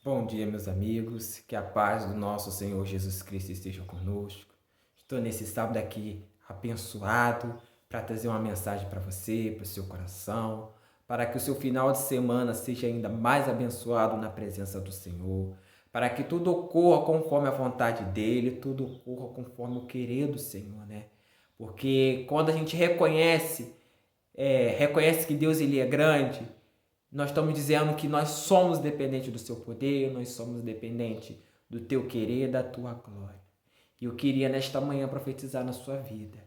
Bom dia, meus amigos. Que a paz do nosso Senhor Jesus Cristo esteja conosco. Estou nesse sábado aqui abençoado para trazer uma mensagem para você, para o seu coração, para que o seu final de semana seja ainda mais abençoado na presença do Senhor, para que tudo ocorra conforme a vontade dEle, tudo ocorra conforme o querer do Senhor, né? Porque quando a gente reconhece que Deus ele é grande, nós estamos dizendo que nós somos dependentes do seu poder, nós somos dependentes do teu querer, da tua glória. E eu queria nesta manhã profetizar na sua vida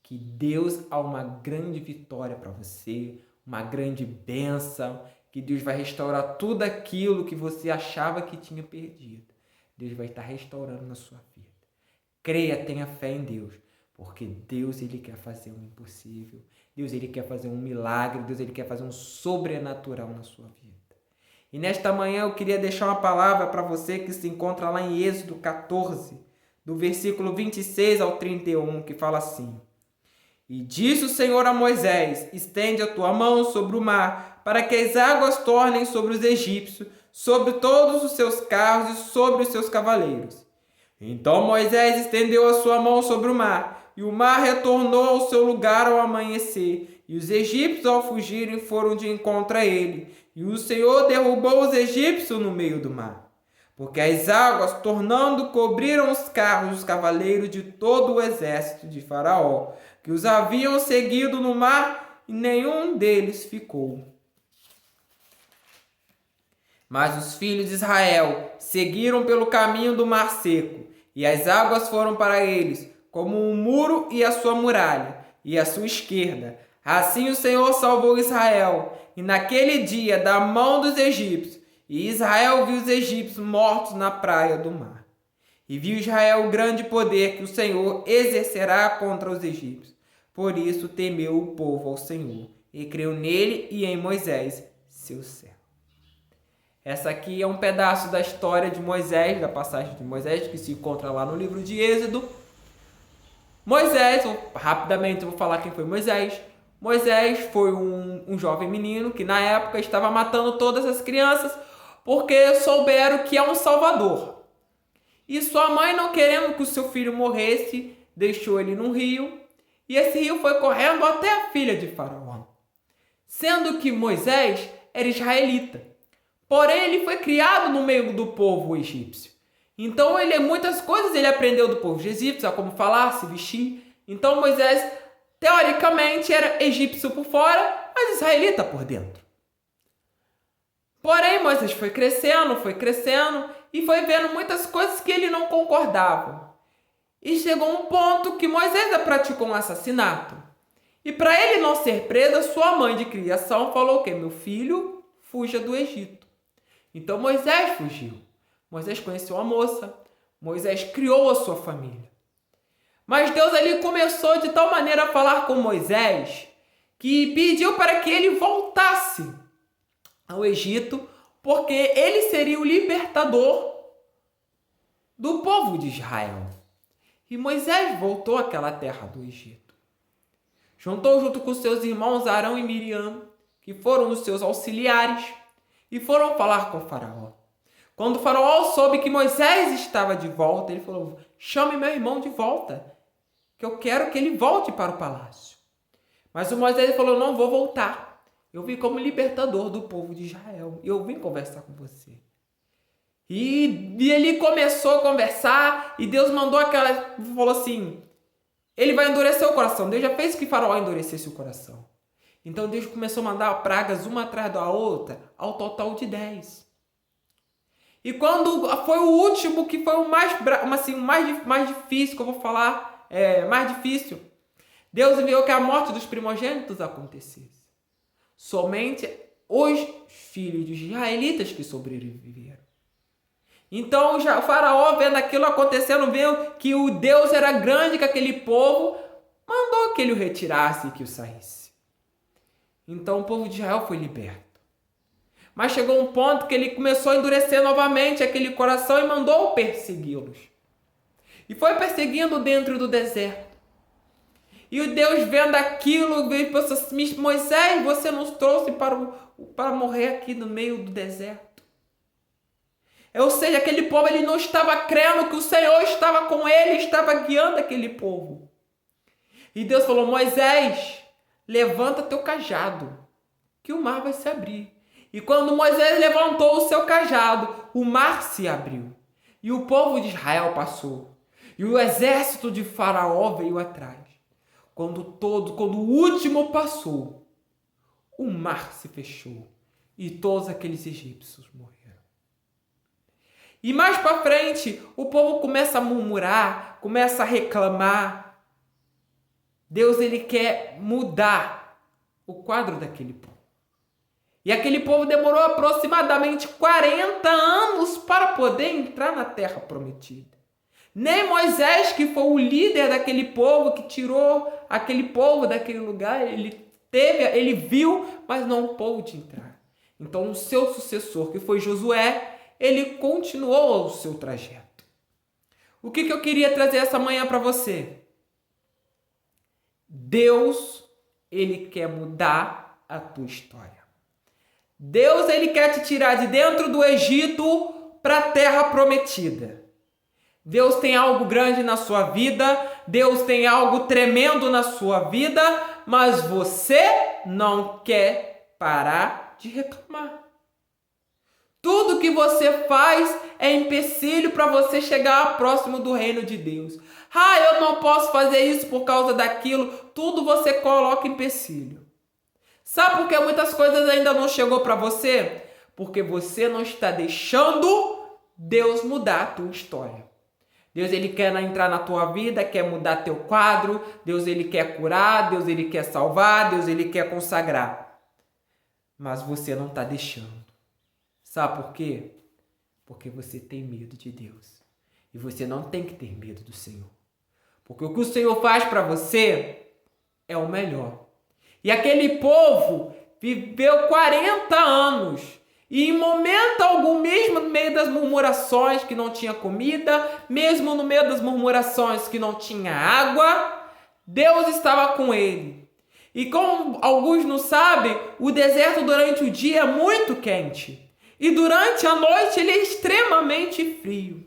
que Deus há uma grande vitória para você, uma grande bênção, que Deus vai restaurar tudo aquilo que você achava que tinha perdido. Deus vai estar restaurando na sua vida. Creia, tenha fé em Deus, porque Deus ele quer fazer um impossível. Deus ele quer fazer um milagre, Deus ele quer fazer um sobrenatural na sua vida. E nesta manhã eu queria deixar uma palavra para você que se encontra lá em Êxodo 14, do versículo 26 ao 31, que fala assim: E disse o Senhor a Moisés: Estende a tua mão sobre o mar, para que as águas tornem sobre os egípcios, sobre todos os seus carros e sobre os seus cavaleiros. Então Moisés estendeu a sua mão sobre o mar, e o mar retornou ao seu lugar ao amanhecer, e os egípcios ao fugirem foram de encontro a ele, e o Senhor derrubou os egípcios no meio do mar. Porque as águas, tornando, cobriram os carros e os cavaleiros de todo o exército de Faraó, que os haviam seguido no mar, e nenhum deles ficou. Mas os filhos de Israel seguiram pelo caminho do mar seco, e as águas foram para eles como um muro e a sua muralha, e a sua esquerda. Assim o Senhor salvou Israel, e naquele dia da mão dos egípcios, e Israel viu os egípcios mortos na praia do mar. E viu Israel o grande poder que o Senhor exercerá contra os egípcios. Por isso temeu o povo ao Senhor, e creu nele e em Moisés, seu servo. Essa aqui é um pedaço da história de Moisés, da passagem de Moisés, que se encontra lá no livro de Êxodo. Moisés, rapidamente eu vou falar quem foi Moisés. Moisés foi um jovem menino que na época estava matando todas as crianças porque souberam que é um salvador. E sua mãe, não querendo que o seu filho morresse, deixou ele num rio, e esse rio foi correndo até a filha de Faraó. Sendo que Moisés era israelita. Porém, ele foi criado no meio do povo egípcio. Então, muitas coisas ele aprendeu do povo egípcio, a como falar, se vestir. Então, Moisés, teoricamente, era egípcio por fora, mas israelita por dentro. Porém, Moisés foi crescendo e foi vendo muitas coisas que ele não concordava. E chegou um ponto que Moisés praticou um assassinato. E para ele não ser preso, sua mãe de criação falou que meu filho, fuja do Egito. Então Moisés fugiu. Moisés conheceu a moça. Moisés criou a sua família. Mas Deus ali começou de tal maneira a falar com Moisés que pediu para que ele voltasse ao Egito, porque ele seria o libertador do povo de Israel. E Moisés voltou àquela terra do Egito. Junto com seus irmãos Arão e Miriam, que foram os seus auxiliares, e foram falar com o Faraó. Quando o Faraó soube que Moisés estava de volta, ele falou: chame meu irmão de volta, que eu quero que ele volte para o palácio. Mas o Moisés falou: não vou voltar. Eu vim como libertador do povo de Israel. E eu vim conversar com você. E ele começou a conversar, e Deus falou assim: ele vai endurecer o coração. Deus já fez que o Faraó endurecesse o coração. Então Deus começou a mandar pragas uma atrás da outra, ao total de 10. E quando foi o último, que foi o mais difícil, que eu vou falar, mais difícil, Deus enviou que a morte dos primogênitos acontecesse. Somente os filhos de israelitas que sobreviveram. Então o Faraó, vendo aquilo acontecendo, viu que o Deus era grande com aquele povo, mandou que ele o retirasse e que o saísse. Então o povo de Israel foi liberto. Mas chegou um ponto que ele começou a endurecer novamente aquele coração e mandou persegui-los. E foi perseguindo dentro do deserto. E o Deus, vendo aquilo, veio e pensou assim: Moisés, você nos trouxe para morrer aqui no meio do deserto. Ou seja, aquele povo ele não estava crendo que o Senhor estava com ele, estava guiando aquele povo. E Deus falou: Moisés, levanta teu cajado, que o mar vai se abrir. E quando Moisés levantou o seu cajado, o mar se abriu. E o povo de Israel passou. E o exército de Faraó veio atrás. Quando o último passou, o mar se fechou. E todos aqueles egípcios morreram. E mais para frente, o povo começa a murmurar, começa a reclamar. Deus ele quer mudar o quadro daquele povo. E aquele povo demorou aproximadamente 40 anos para poder entrar na terra prometida. Nem Moisés, que foi o líder daquele povo, que tirou aquele povo daquele lugar, ele viu, mas não pôde entrar. Então o seu sucessor, que foi Josué, ele continuou o seu trajeto. O que eu queria trazer essa manhã para você? Deus, ele quer mudar a tua história. Deus, ele quer te tirar de dentro do Egito para a terra prometida. Deus tem algo grande na sua vida, Deus tem algo tremendo na sua vida, mas você não quer parar de reclamar. Tudo que você faz é empecilho para você chegar próximo do reino de Deus. Eu não posso fazer isso por causa daquilo. Tudo você coloca empecilho. Sabe por que muitas coisas ainda não chegou para você? Porque você não está deixando Deus mudar a tua história. Deus ele quer entrar na tua vida, quer mudar teu quadro. Deus ele quer curar, Deus ele quer salvar, Deus ele quer consagrar. Mas você não está deixando. Sabe por quê? Porque você tem medo de Deus. E você não tem que ter medo do Senhor. Porque o que o Senhor faz para você é o melhor. E aquele povo viveu 40 anos. E em momento algum, mesmo no meio das murmurações que não tinha comida, mesmo no meio das murmurações que não tinha água, Deus estava com ele. E como alguns não sabem, o deserto durante o dia é muito quente. E durante a noite ele é extremamente frio.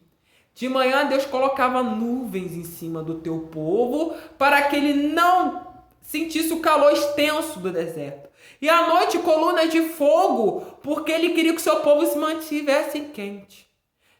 De manhã Deus colocava nuvens em cima do teu povo para que ele não sentisse o calor extenso do deserto. E à noite colunas de fogo, porque ele queria que o seu povo se mantivesse quente.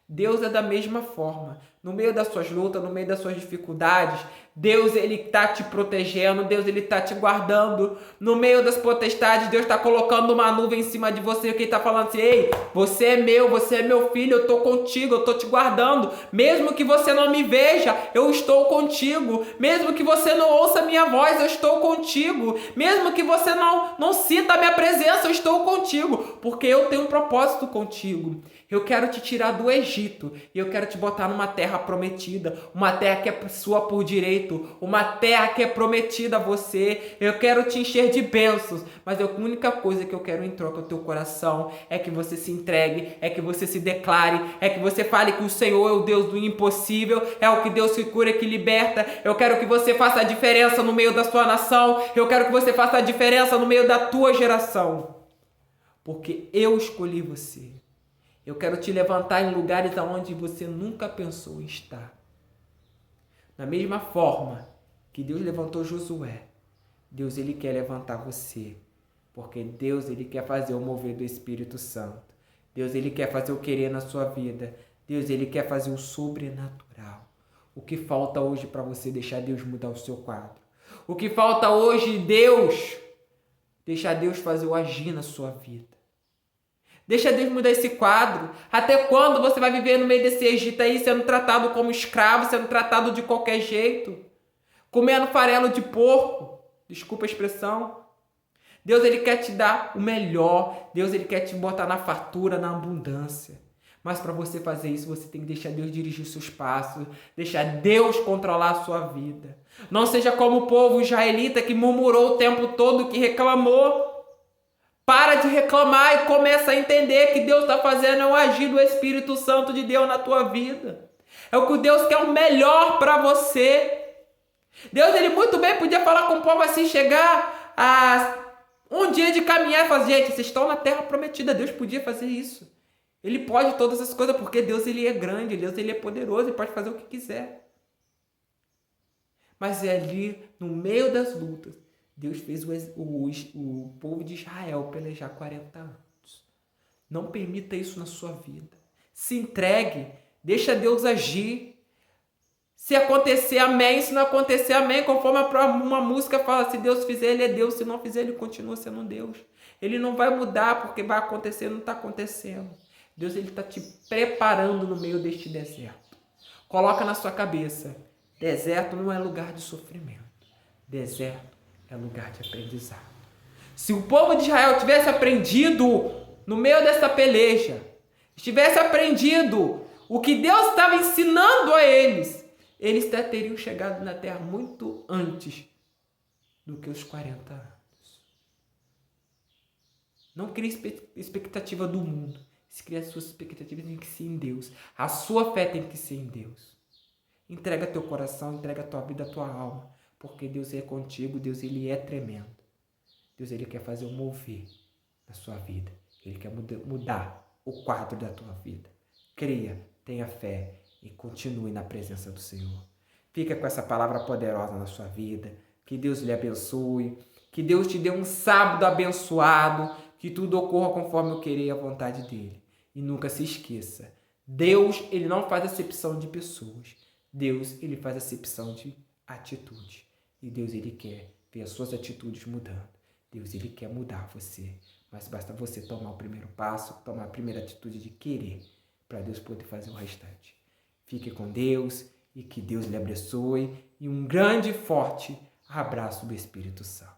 Deus é da mesma forma. No meio das suas lutas, no meio das suas dificuldades, Deus ele está te protegendo, Deus ele está te guardando. No meio das potestades, Deus está colocando uma nuvem em cima de você, que ele está falando assim: ei, você é meu filho, eu estou contigo, eu estou te guardando. Mesmo que você não me veja, eu estou contigo. Mesmo que você não ouça a minha voz, eu estou contigo. Mesmo que você não sinta a minha presença, eu estou contigo. Porque eu tenho um propósito contigo. Eu quero te tirar do Egito e eu quero te botar numa terra prometida, uma terra que é sua por direito, uma terra que é prometida a você. Eu quero te encher de bênçãos, mas a única coisa que eu quero em troca do teu coração é que você se entregue, é que você se declare, é que você fale que o Senhor é o Deus do impossível, é o que Deus que cura, que liberta. Eu quero que você faça a diferença no meio da sua nação, eu quero que você faça a diferença no meio da tua geração, porque eu escolhi você. Eu quero te levantar em lugares aonde você nunca pensou em estar. Da mesma forma que Deus levantou Josué, Deus ele quer levantar você. Porque Deus ele quer fazer o mover do Espírito Santo. Deus ele quer fazer o querer na sua vida. Deus ele quer fazer o sobrenatural. O que falta hoje para você deixar Deus mudar o seu quadro? O que falta hoje, deixar Deus fazer o agir na sua vida. Deixa Deus mudar esse quadro. Até quando você vai viver no meio desse Egito aí, sendo tratado como escravo, sendo tratado de qualquer jeito? Comendo farelo de porco. Desculpa a expressão. Deus ele quer te dar o melhor. Deus ele quer te botar na fartura, na abundância. Mas para você fazer isso, você tem que deixar Deus dirigir seus passos. Deixar Deus controlar a sua vida. Não seja como o povo israelita que murmurou o tempo todo, que reclamou. Para de reclamar e começa a entender que Deus está fazendo é o agir do Espírito Santo de Deus na tua vida. É o que Deus quer o melhor para você. Deus, ele muito bem podia falar com o povo assim, chegar a um dia de caminhar e fazer, gente, vocês estão na terra prometida. Deus podia fazer isso. Ele pode todas as coisas, porque Deus ele é grande, Deus ele é poderoso, ele pode fazer o que quiser. Mas é ali, no meio das lutas, Deus fez o povo de Israel pelejar 40 anos. Não permita isso na sua vida. Se entregue, deixa Deus agir. Se acontecer, amém. Se não acontecer, amém. Conforme uma música fala, se Deus fizer, ele é Deus. Se não fizer, ele continua sendo Deus. Ele não vai mudar porque vai acontecer, não está acontecendo. Deus está te preparando no meio deste deserto. Coloca na sua cabeça, deserto não é lugar de sofrimento. Deserto é lugar de aprendizado. Se o povo de Israel tivesse aprendido no meio dessa peleja, tivesse aprendido o que Deus estava ensinando a eles, eles até teriam chegado na terra muito antes do que os 40 anos. Não crie expectativa do mundo. Se criar as suas expectativas, tem que ser em Deus. A sua fé tem que ser em Deus. Entrega teu coração, entrega tua vida, a tua alma. Porque Deus é contigo, Deus ele é tremendo. Deus ele quer fazer um mover na sua vida. Ele quer mudar o quadro da tua vida. Creia, tenha fé e continue na presença do Senhor. Fica com essa palavra poderosa na sua vida. Que Deus lhe abençoe. Que Deus te dê um sábado abençoado. Que tudo ocorra conforme eu querer e a vontade dele. E nunca se esqueça. Deus, ele não faz acepção de pessoas. Deus, ele faz acepção de atitude. E Deus, ele quer ver as suas atitudes mudando. Deus, ele quer mudar você. Mas basta você tomar o primeiro passo, tomar a primeira atitude de querer, para Deus poder fazer o restante. Fique com Deus e que Deus lhe abençoe. E um grande e forte abraço do Espírito Santo.